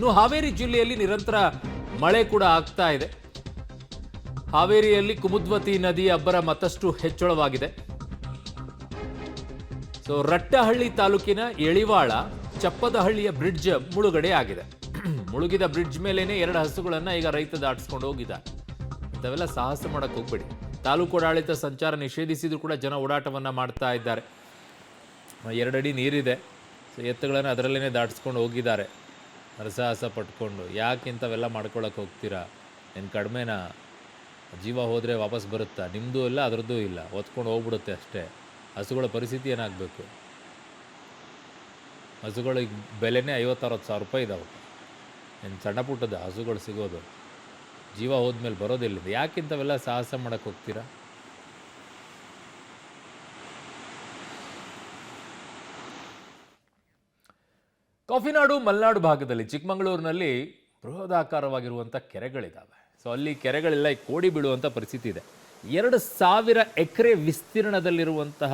ಇನ್ನು ಹಾವೇರಿ ಜಿಲ್ಲೆಯಲ್ಲಿ ನಿರಂತರ ಮಳೆ ಕೂಡ ಆಗ್ತಾ ಇದೆ. ಹಾವೇರಿಯಲ್ಲಿ ಕುಮುದ್ವತಿ ನದಿ ಅಬ್ಬರ ಮತ್ತಷ್ಟು ಹೆಚ್ಚಳವಾಗಿದೆ. ರಟ್ಟಹಳ್ಳಿ ತಾಲೂಕಿನ ಎಳಿವಾಳ ಚಪ್ಪದಹಳ್ಳಿಯ ಬ್ರಿಡ್ಜ್ ಮುಳುಗಡೆ ಆಗಿದೆ. ಮುಳುಗಿದ ಬ್ರಿಡ್ಜ್ ಮೇಲೇನೆ 2 ಹಸುಗಳನ್ನ ಈಗ ರೈತ ದಾಟಿಸ್ಕೊಂಡು ಹೋಗಿದ್ದಾರೆ. ಇಂಥವೆಲ್ಲ ಸಾಹಸ ಮಾಡಕ್ಕೆ ಹೋಗ್ಬೇಡಿ. ತಾಲೂಕು ಆಡಳಿತ ಸಂಚಾರ ನಿಷೇಧಿಸಿದ್ರು ಕೂಡ ಜನ ಓಡಾಟವನ್ನ ಮಾಡ್ತಾ ಇದ್ದಾರೆ. 2 ಅಡಿ ನೀರಿದೆ, ಎತ್ತುಗಳನ್ನು ಅದರಲ್ಲೇ ದಾಟಿಸ್ಕೊಂಡು ಹೋಗಿದ್ದಾರೆ ಹರಸಾಹಸ ಪಟ್ಕೊಂಡು. ಯಾಕೆ ಇಂಥವೆಲ್ಲ ಮಾಡ್ಕೊಳಕ್ಕೆ ಹೋಗ್ತೀರಾ? ಏನು ಕಡಿಮೆನಾ? ಜೀವ ಹೋದರೆ ವಾಪಸ್ ಬರುತ್ತಾ? ನಿಮ್ಮದು ಇಲ್ಲ, ಅದರದ್ದು ಇಲ್ಲ, ಹೊತ್ಕೊಂಡು ಹೋಗ್ಬಿಡುತ್ತೆ ಅಷ್ಟೇ. ಹಸುಗಳ ಪರಿಸ್ಥಿತಿ ಏನಾಗಬೇಕು? ಹಸುಗಳಿಗೆ ಬೆಲೆನೇ 50-60 ಸಾವಿರ ರೂಪಾಯಿ ಇದಾವೆ. ಏನು ಸಣ್ಣ ಪುಟ್ಟದ ಹಸುಗಳು ಸಿಗೋದು? ಜೀವ ಹೋದ್ಮೇಲೆ ಬರೋದಿಲ್ಲ. ಯಾಕಿಂತವೆಲ್ಲ ಸಾಹಸ ಮಾಡಕ್ಕೆ ಹೋಗ್ತೀರಾ? ಕಾಫಿನಾಡು ಮಲೆನಾಡು ಭಾಗದಲ್ಲಿ ಚಿಕ್ಕಮಗಳೂರಿನಲ್ಲಿ ಬೃಹದಾಕಾರವಾಗಿರುವಂಥ ಕೆರೆಗಳಿದ್ದಾವೆ. ಅಲ್ಲಿ ಕೆರೆಗಳೆಲ್ಲ ಕೋಡಿ ಬೀಳುವಂಥ ಪರಿಸ್ಥಿತಿ ಇದೆ. 2000 ಎಕರೆ ವಿಸ್ತೀರ್ಣದಲ್ಲಿರುವಂತಹ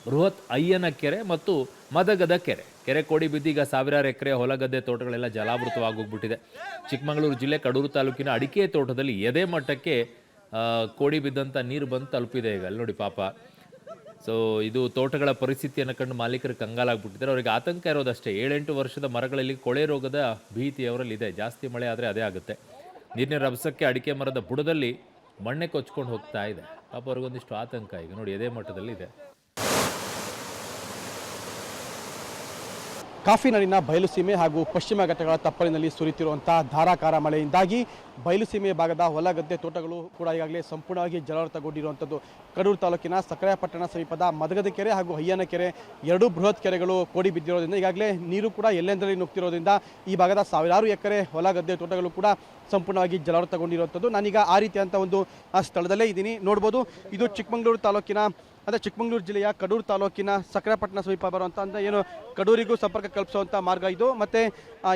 ಬೃಹತ್ ಅಯ್ಯನ ಕೆರೆ ಮತ್ತು ಮದಗದ ಕೆರೆ ಕೋಡಿ ಬಿದ್ದೀಗ ಸಾವಿರಾರು ಎಕರೆ ಹೊಲಗದ್ದೆ ತೋಟಗಳೆಲ್ಲ ಜಲಾವೃತವಾಗೋಗ್ಬಿಟ್ಟಿದೆ. ಚಿಕ್ಕಮಗಳೂರು ಜಿಲ್ಲೆ ಕಡೂರು ತಾಲೂಕಿನ ಅಡಿಕೆ ತೋಟದಲ್ಲಿ ಎದೆ ಮಟ್ಟಕ್ಕೆ ಕೋಡಿ ಬಿದ್ದಂಥ ನೀರು ಬಂದು ತಲುಪಿದೆ. ಈಗ ಅಲ್ಲಿ ನೋಡಿ ಪಾಪ. ಇದು ತೋಟಗಳ ಪರಿಸ್ಥಿತಿಯನ್ನು ಕಂಡು ಮಾಲೀಕರು ಕಂಗಾಲಾಗ್ಬಿಟ್ಟಿದ್ದಾರೆ. ಅವರಿಗೆ ಆತಂಕ ಇರೋದಷ್ಟೇ. 7-8 ವರ್ಷದ ಮರಗಳಲ್ಲಿ ಕೊಳೆ ರೋಗದ ಭೀತಿ ಅವರಲ್ಲಿದೆ. ಜಾಸ್ತಿ ಮಳೆ ಆದರೆ ಅದೇ ಆಗುತ್ತೆ. ನೀರಿನ ರಭಸಕ್ಕೆ ಅಡಿಕೆ ಮರದ ಬುಡದಲ್ಲಿ ಮಣ್ಣೆ ಕೊಚ್ಕೊಂಡು ಹೋಗ್ತಾ ಇದೆ. ಪಾಪ ಅವ್ರಿಗೊಂದಿಷ್ಟು ಆತಂಕ. ಈಗ ನೋಡಿ ಎದೆ ಮಟ್ಟದಲ್ಲಿ ಇದೆ. ಕಾಫಿನಾಡಿನ ಬಯಲುಸೀಮೆ ಹಾಗೂ ಪಶ್ಚಿಮ ಘಟ್ಟಗಳ ತಪ್ಪಲಿನಲ್ಲಿ ಸುರಿತಿರುವಂತಹ ಧಾರಾಕಾರ ಮಳೆಯಿಂದಾಗಿ ಬಯಲುಸೀಮೆ ಭಾಗದ ಹೊಲ ಗದ್ದೆ ತೋಟಗಳು ಕೂಡ ಈಗಾಗಲೇ ಸಂಪೂರ್ಣವಾಗಿ ಜಲಾವೃತಗೊಂಡಿರುವಂಥದ್ದು. ಕಡೂರು ತಾಲೂಕಿನ ಸಕರಾಯಪಟ್ಟಣ ಸಮೀಪದ ಮದಗದ ಕೆರೆ ಹಾಗೂ ಅಯ್ಯನ ಕೆರೆ 2 ಬೃಹತ್ ಕೆರೆಗಳು ಕೋಡಿ ಬಿದ್ದಿರೋದ್ರಿಂದ ಈಗಾಗಲೇ ನೀರು ಕೂಡ ಎಲ್ಲೆಂದರಲ್ಲಿ ನುಗ್ತಿರೋದ್ರಿಂದ ಈ ಭಾಗದ ಸಾವಿರಾರು ಎಕರೆ ಹೊಲ ಗದ್ದೆ ತೋಟಗಳು ಕೂಡ ಸಂಪೂರ್ಣವಾಗಿ ಜಲಾವೃತಗೊಂಡಿರುವಂಥದ್ದು. ನಾನೀಗ ಆ ರೀತಿಯಂಥ ಒಂದು ಸ್ಥಳದಲ್ಲೇ ಇದ್ದೀನಿ. ನೋಡ್ಬೋದು, ಇದು ಚಿಕ್ಕಮಗಳೂರು ತಾಲೂಕಿನ ಅಂದರೆ ಚಿಕ್ಕಮಗಳೂರು ಜಿಲ್ಲೆಯ ಕಡೂರು ತಾಲೂಕಿನ ಸಕರಾಯಪಟ್ಟಣ ಸಮೀಪ ಬರುವಂಥ ಅಂದರೆ ಏನು ಕಡೂರಿಗೂ ಸಂಪರ್ಕ ಕಲ್ಪಿಸುವಂಥ ಮಾರ್ಗ ಇದು. ಮತ್ತು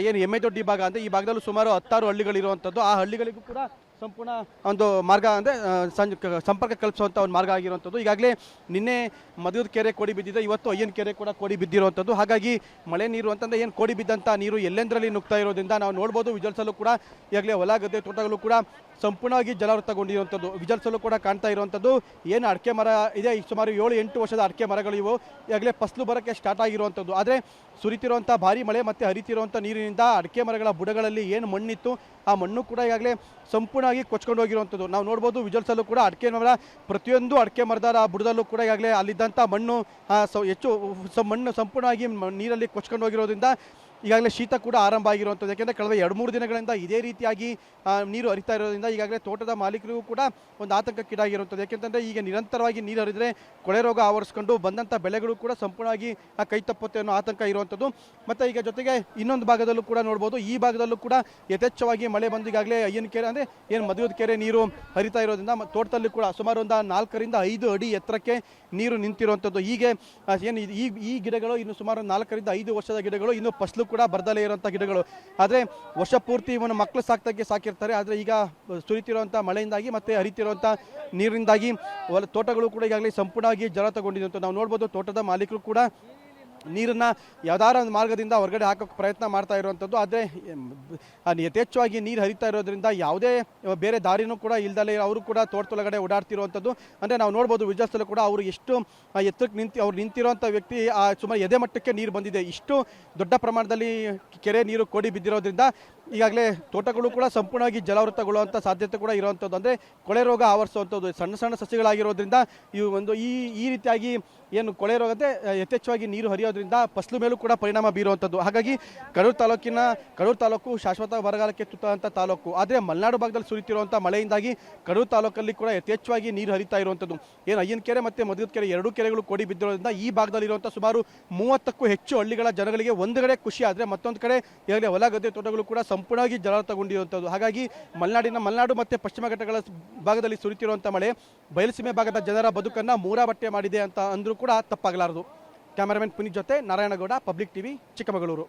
ಏನು ಎಮ್ಮೆದೊಡ್ಡಿ ಭಾಗ ಅಂದರೆ ಈ ಭಾಗದಲ್ಲೂ ಸುಮಾರು 16 ಹಳ್ಳಿಗಳಿರುವಂಥದ್ದು. ಆ ಹಳ್ಳಿಗಳಿಗೂ ಕೂಡ ಸಂಪೂರ್ಣ ಒಂದು ಮಾರ್ಗ ಅಂದರೆ ಸಂಪರ್ಕ ಕಲ್ಪಿಸುವಂಥ ಒಂದು ಮಾರ್ಗ ಆಗಿರುವಂಥದ್ದು. ಈಗಾಗಲೇ ನಿನ್ನೆ ಮದಗದ ಕೆರೆ ಕೋಡಿ ಬಿದ್ದಿದೆ, ಇವತ್ತು ಅಯ್ಯನ ಕೆರೆ ಕೂಡ ಕೋಡಿ ಬಿದ್ದಿರುವಂಥದ್ದು. ಹಾಗಾಗಿ ಮಳೆ ನೀರು ಅಂತಂದರೆ ಏನು ಕೋಡಿ ಬಿದ್ದಂಥ ನೀರು ಎಲ್ಲೆಂದರಲ್ಲಿ ನುಗ್ತಾ ಇರೋದ್ರಿಂದ ನಾವು ನೋಡ್ಬೋದು. ವಿಜಲ್ಸಲ್ಲೂ ಕೂಡ ಈಗಾಗಲೇ ಹೊಲ ಗದ್ದೆ ತೋಟಗಳು ಕೂಡ ಸಂಪೂರ್ಣವಾಗಿ ಜಲಾವೃತಗೊಂಡಿರುವಂಥದ್ದು. ವಿಜಲ್ಸಲ್ಲೂ ಕೂಡ ಕಾಣ್ತಾ ಇರುವಂಥದ್ದು ಏನು ಅಡಿಕೆ ಮರ ಇದೆ, ಸುಮಾರು 7-8 ವರ್ಷದ ಅಡಿಕೆ ಮರಗಳು ಇವು ಈಗಾಗಲೇ ಫಸಲು ಬರೋಕ್ಕೆ ಸ್ಟಾರ್ಟ್ ಆಗಿರುವಂಥದ್ದು. ಆದರೆ ಸುರಿತಿರುವಂಥ ಭಾರಿ ಮಳೆ ಮತ್ತು ಹರಿತಿರುವಂಥ ನೀರಿನಿಂದ ಅಡಿಕೆ ಮರಗಳ ಬುಡಗಳಲ್ಲಿ ಏನು ಮಣ್ಣಿತ್ತು ಆ ಮಣ್ಣು ಕೂಡ ಈಗಾಗಲೇ ಸಂಪೂರ್ಣವಾಗಿ ಕೊಚ್ಕೊಂಡು ಹೋಗಿರುವಂಥದ್ದು ನಾವು ನೋಡ್ಬೋದು. ವಿಜಲ್ಸಲ್ಲೂ ಕೂಡ ಅಡಿಕೆ ಮರ ಪ್ರತಿಯೊಂದು ಅಡಿಕೆ ಮರದ ಬುಡದಲ್ಲೂ ಕೂಡ ಈಗಾಗಲೇ ಅಲ್ಲಿದ್ದಂಥ ಮಣ್ಣು ಮಣ್ಣು ಸಂಪೂರ್ಣವಾಗಿ ನೀರಲ್ಲಿ ಕೊಚ್ಕೊಂಡು ಹೋಗಿರೋದ್ರಿಂದ ಈಗಾಗಲೇ ಶೀತ ಕೂಡ ಆರಂಭ ಆಗಿರುವಂಥದ್ದು. ಯಾಕೆಂದರೆ ಕಳೆದ 2-3 ದಿನಗಳಿಂದ ಇದೇ ರೀತಿಯಾಗಿ ನೀರು ಹರಿತಾ ಇರೋದ್ರಿಂದ ಈಗಾಗಲೇ ತೋಟದ ಮಾಲೀಕರಿಗೂ ಕೂಡ ಒಂದು ಆತಂಕಕ್ಕೀಡಾಗಿರುವಂಥದ್ದು. ಯಾಕೆಂತಂದರೆ ಈಗ ನಿರಂತರವಾಗಿ ನೀರು ಹರಿದರೆ ಕೊಳೆ ರೋಗ ಆವರಿಸ್ಕೊಂಡು ಬಂದಂಥ ಬೆಳೆಗಳು ಕೂಡ ಸಂಪೂರ್ಣವಾಗಿ ಕೈ ತಪ್ಪುತ್ತೆ ಅನ್ನೋ ಆತಂಕ ಇರುವಂಥದ್ದು. ಮತ್ತು ಈಗ ಜೊತೆಗೆ ಇನ್ನೊಂದು ಭಾಗದಲ್ಲೂ ಕೂಡ ನೋಡ್ಬೋದು, ಈ ಭಾಗದಲ್ಲೂ ಕೂಡ ಯಥೇಚ್ಛವಾಗಿ ಮಳೆ ಬಂದು ಈಗಾಗಲೇ ಅಯ್ಯನ ಕೆರೆ ಅಂದರೆ ಏನು ಮದಗದ ಕೆರೆ ನೀರು ಹರಿತಾ ಇರೋದ್ರಿಂದ ತೋಟದಲ್ಲಿ ಕೂಡ ಸುಮಾರು ಒಂದು 4ರಿಂದ 5 ಅಡಿ ಎತ್ತರಕ್ಕೆ ನೀರು ನಿಂತಿರುವಂಥದ್ದು. ಹೀಗೆ ಏನು ಈ ಗಿಡಗಳು ಇನ್ನು ಸುಮಾರು 4ರಿಂದ 5 ವರ್ಷದ ಗಿಡಗಳು ಇನ್ನು ಫಸಲು ಕೂಡ ಬರ್ದಲೇ ಇರುವಂಥ ಗಿಡಗಳು. ಆದರೆ ವರ್ಷ ಪೂರ್ತಿ ಇವನು ಮಕ್ಕಳು ಸಾಕಿರ್ತಾರೆ. ಆದರೆ ಈಗ ಸುರಿತಿರುವಂಥ ಮಳೆಯಿಂದಾಗಿ ಮತ್ತು ಹರಿತಿರುವಂಥ ನೀರಿನಿಂದಾಗಿ ತೋಟಗಳು ಕೂಡ ಈಗಾಗಲೇ ಸಂಪೂರ್ಣವಾಗಿ ಜಲಾವೃತಗೊಂಡಿದೆ. ನಾವು ನೋಡ್ಬೋದು, ತೋಟದ ಮಾಲೀಕರು ಕೂಡ ನೀರನ್ನು ಯಾವ್ದಾರ ಒಂದು ಮಾರ್ಗದಿಂದ ಹೊರಗಡೆ ಹಾಕೋಕ್ಕೆ ಪ್ರಯತ್ನ ಮಾಡ್ತಾ ಇರುವಂಥದ್ದು. ಆದರೆ ಯಥೇಚ್ಛವಾಗಿ ನೀರು ಹರಿತಾ ಇರೋದ್ರಿಂದ ಯಾವುದೇ ಬೇರೆ ದಾರಿನೂ ಕೂಡ ಇಲ್ದಲೇ ಅವರು ಕೂಡ ತೋಟದೊಳಗಡೆ ಓಡಾಡ್ತಿರುವಂಥದ್ದು. ಅಂದರೆ ನಾವು ನೋಡ್ಬೋದು, ವಿಜಯಸ್ಥಳ ಕೂಡ ಅವರು ಎಷ್ಟು ಎತ್ತರಕ್ಕೆ ಅವ್ರು ನಿಂತಿರುವಂಥ ವ್ಯಕ್ತಿ ಸುಮಾರು ಎದೆ ಮಟ್ಟಕ್ಕೆ ನೀರು ಬಂದಿದೆ. ಇಷ್ಟು ದೊಡ್ಡ ಪ್ರಮಾಣದಲ್ಲಿ ಕೆರೆ ನೀರು ಕೋಡಿ ಬಿದ್ದಿರೋದ್ರಿಂದ ಈಗಾಗಲೇ ತೋಟಗಳು ಕೂಡ ಸಂಪೂರ್ಣವಾಗಿ ಜಲಾವೃತಗೊಳ್ಳುವಂಥ ಸಾಧ್ಯತೆ ಕೂಡ ಇರುವಂಥದ್ದು. ಅಂದರೆ ಕೊಳೆ ರೋಗ ಆವರಿಸುವಂಥದ್ದು. ಸಣ್ಣ ಸಸಿಗಳಾಗಿರೋದ್ರಿಂದ ಇವು ಒಂದು ಈ ರೀತಿಯಾಗಿ ಏನು ಕೊಳೆ ರೋಗ ಅಂದರೆ ಯಥೇಚ್ಛವಾಗಿ ನೀರು ಹರಿಯೋದ್ರಿಂದ ಫಸಲು ಮೇಲೂ ಕೂಡ ಪರಿಣಾಮ ಬೀರುವಂಥದ್ದು. ಹಾಗಾಗಿ ಕಡೂರು ತಾಲೂಕು ಶಾಶ್ವತ ಬರಗಾಲಕ್ಕೆ ತುತ್ತಾದಂಥ ತಾಲೂಕು. ಆದರೆ ಮಲೆನಾಡು ಭಾಗದಲ್ಲಿ ಸುರಿತಿರುವಂಥ ಮಳೆಯಿಂದಾಗಿ ಕಡೂರು ತಾಲೂಕಲ್ಲಿ ಕೂಡ ಯಥೇಚ್ಛವಾಗಿ ನೀರು ಹರಿತಾ ಇರುವಂಥದ್ದು. ಏನು ಅಯ್ಯನ ಕೆರೆ ಮತ್ತು ಮದಗದ ಕೆರೆ 2 ಕೆರೆಗಳು ಕೋಡಿ ಬಿದ್ದಿರೋದ್ರಿಂದ ಈ ಭಾಗದಲ್ಲಿರುವಂಥ ಸುಮಾರು 30ಕ್ಕೂ ಹೆಚ್ಚು ಹಳ್ಳಿಗಳ ಜನಗಳಿಗೆ ಒಂದು ಕಡೆ ಖುಷಿ, ಆದರೆ ಮತ್ತೊಂದು ಕಡೆ ಈಗಾಗಲೇ ಹೊಲ ಗದ್ದೆ ತೋಟಗಳು ಕೂಡ ಸಂಪೂರ್ಣವಾಗಿ ಜಲಾವೃತಗೊಂಡಿರುವಂಥದ್ದು. ಹಾಗಾಗಿ ಮಲೆನಾಡು ಮತ್ತು ಪಶ್ಚಿಮ ಘಟ್ಟಗಳ ಭಾಗದಲ್ಲಿ ಸುರಿತಿರುವಂಥ ಮಳೆ ಬಯಲುಸೀಮೆ ಭಾಗದ ಜನರ ಬದುಕನ್ನು ಮೂರಾಬಟ್ಟೆ ಮಾಡಿದೆ ಅಂತ ಅಂದರೂ ಕೂಡ ತಪ್ಪಾಗಲಾರದು. ಕ್ಯಾಮರಾಮನ್ ಪುನೀತ್ ಜೊತೆ ನಾರಾಯಣಗೌಡ, ಪಬ್ಲಿಕ್ ಟಿವಿ, ಚಿಕ್ಕಮಗಳೂರು.